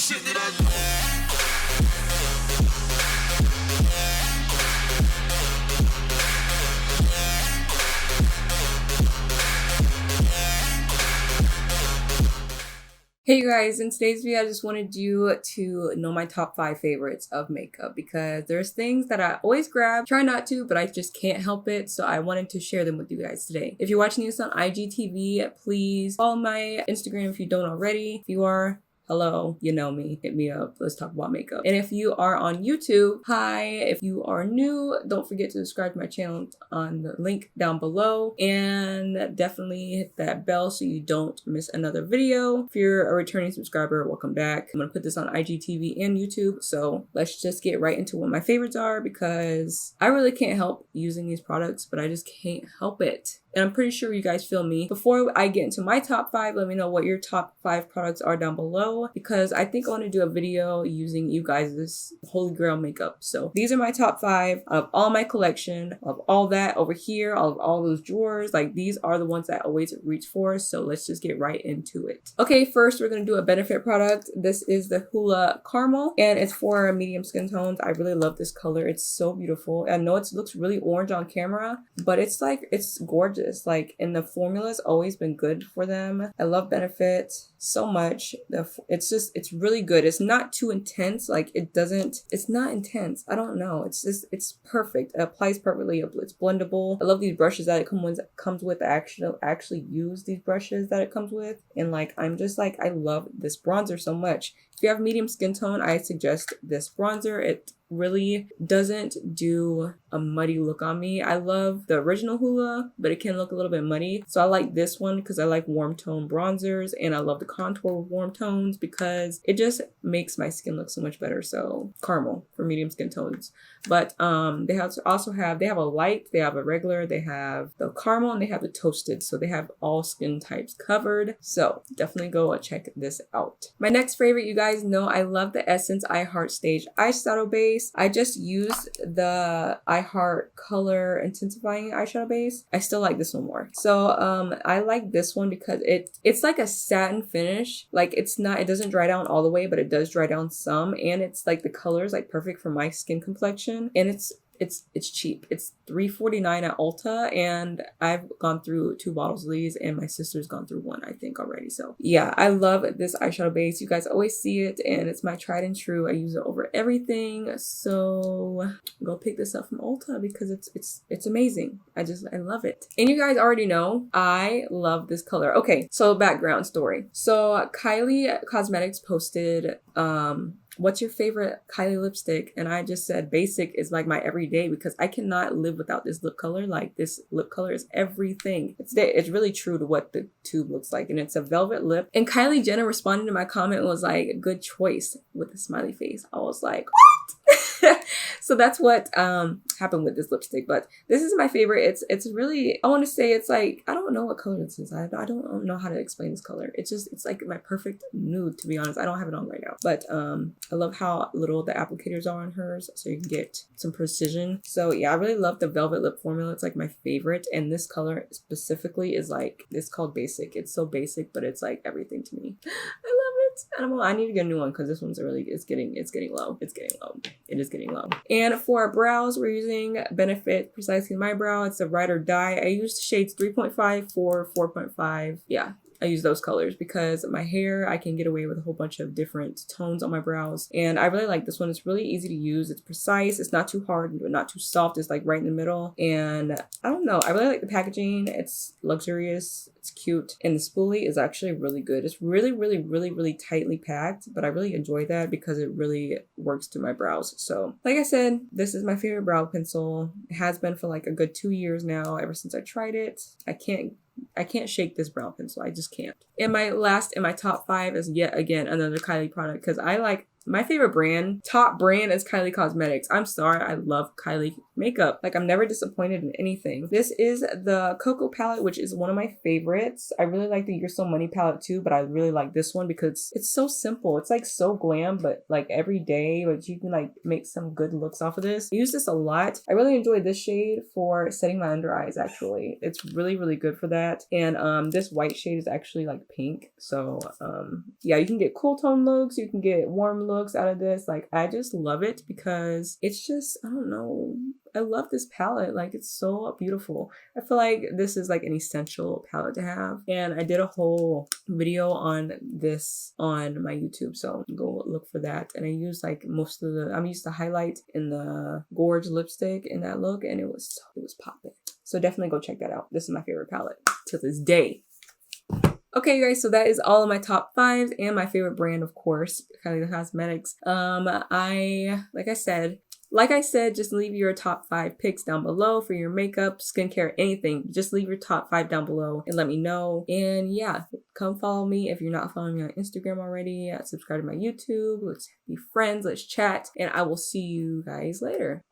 shit that I do. Hey guys, in today's video I just wanted you to know my top 5 favorites of makeup because there's things that I always grab, try not to, but I just can't help it, so I wanted to share them with you guys today. If you're watching this on IGTV, please follow my Instagram if you don't already. If you are, hello, you know me, hit me up, let's talk about makeup. And if you are on YouTube, hi. If you are new, don't forget to subscribe to my channel on the link down below, and definitely hit that bell so you don't miss another video. If you're a returning subscriber, welcome back. I'm gonna put this on IGTV and YouTube, so let's just get right into what my favorites are because I really can't help using these products, but I just can't help it. And I'm pretty sure you guys feel me. Before I get into my top 5, let me know what your top 5 products are down below because I think I want to do a video using you guys' Holy Grail makeup. So these are my top 5 of all my collection, of all that over here, of all those drawers. Like these are the ones that I always reach for. So let's just get right into it. Okay, first we're going to do a benefit product. This is the Hoola Caramel and it's for medium skin tones. I really love this color. It's so beautiful. I know it looks really orange on camera, but it's like, it's gorgeous. Like, and the formula's always been good for them. I love Benefit so much. It's really good. It's not too intense. Like it's not intense. I don't know. It's perfect. It applies perfectly. It's blendable. I love these brushes that it comes with. I actually use these brushes that it comes with. And like, I'm just like, I love this bronzer so much. If you have medium skin tone, I suggest this bronzer. It really doesn't do a muddy look on me. I love the original Hoola, but it can look a little bit muddy. So I like this one because I like warm tone bronzers and I love the contour with warm tones because it just makes my skin look so much better. So caramel for medium skin tones. But they have a light, they have a regular, they have the caramel, and they have the toasted. So they have all skin types covered. So definitely go check this out. My next favorite, you guys know I love the Essence I Heart Stage eyeshadow base. I just used the I Heart Color Intensifying eyeshadow base. I still like this one more. So I like this one because it's like a satin finish. Like it doesn't dry down all the way, but it does dry down some, and it's like the color is like perfect for my skin complexion, and it's cheap. It's $3.49 at Ulta, and I've gone through 2 bottles of these, and my sister's gone through 1, I think, already. So yeah, I love this eyeshadow base. You guys always see it, and it's my tried and true. I use it over everything. So go pick this up from Ulta because it's amazing. I love it. And you guys already know I love this color. Okay, so background story. So Kylie Cosmetics posted what's your favorite Kylie lipstick? And I just said basic is like my everyday because I cannot live without this lip color. Like this lip color is everything. It's really true to what the tube looks like, and it's a velvet lip. And Kylie Jenner responded to my comment and was like, good choice, with a smiley face. I was like, what? So that's what happened with this lipstick, but this is my favorite. It's really, I want to say it's like, I don't know what color this is. I don't know how to explain this color. It's like my perfect nude, to be honest. I don't have it on right now, but I love how little the applicators are on hers, so you can get some precision. So yeah, I really love the velvet lip formula. It's like my favorite, and this color specifically is like, it's called Basic. It's so basic, but it's like everything to me. I love it. I need to get a new one because this one's really, it's getting low. It is getting low. And for our brows, we're using Benefit Precisely My Brow. It's a Ride or Die. I used shades 3.5, 4, 4.5. Yeah, I use those colors because my hair, I can get away with a whole bunch of different tones on my brows. And I really like this one. It's really easy to use. It's precise. It's not too hard, but not too soft. It's like right in the middle. And I don't know. I really like the packaging. It's luxurious. It's cute. And the spoolie is actually really good. It's really, really, really, really tightly packed, but I really enjoy that because it really works to my brows. So like I said, this is my favorite brow pencil. It has been for like a good 2 years now, ever since I tried it. I can't shake this brow pencil. I just can't. And my last in my top 5 is yet again another Kylie product because I like, my favorite brand, top brand, is Kylie Cosmetics. I'm sorry, I love Kylie makeup. Like, I'm never disappointed in anything. This is the Cocoa palette, which is one of my favorites. I really like the You're So Money palette too, but I really like this one because it's so simple. It's like so glam, but like every day, like you can like make some good looks off of this. I use this a lot. I really enjoy this shade for setting my under eyes actually. It's really, really good for that. And this white shade is actually like pink. So yeah, you can get cool tone looks, you can get warm looks out of this. Like, I just love it because it's just, I don't know, I love this palette. Like, it's so beautiful. I feel like this is like an essential palette to have. And I did a whole video on this on my YouTube, so go look for that. And I used like most of the, I'm used to highlight in the Gorge lipstick in that look, and it was popping. So definitely go check that out. This is my favorite palette to this day. Okay, guys, so that is all of my top 5s and my favorite brand, of course, Kylie Cosmetics. Like I said, just leave your top 5 picks down below for your makeup, skincare, anything. Just leave your top 5 down below and let me know. And yeah, come follow me if you're not following me on Instagram already. Subscribe to my YouTube. Let's be friends. Let's chat. And I will see you guys later.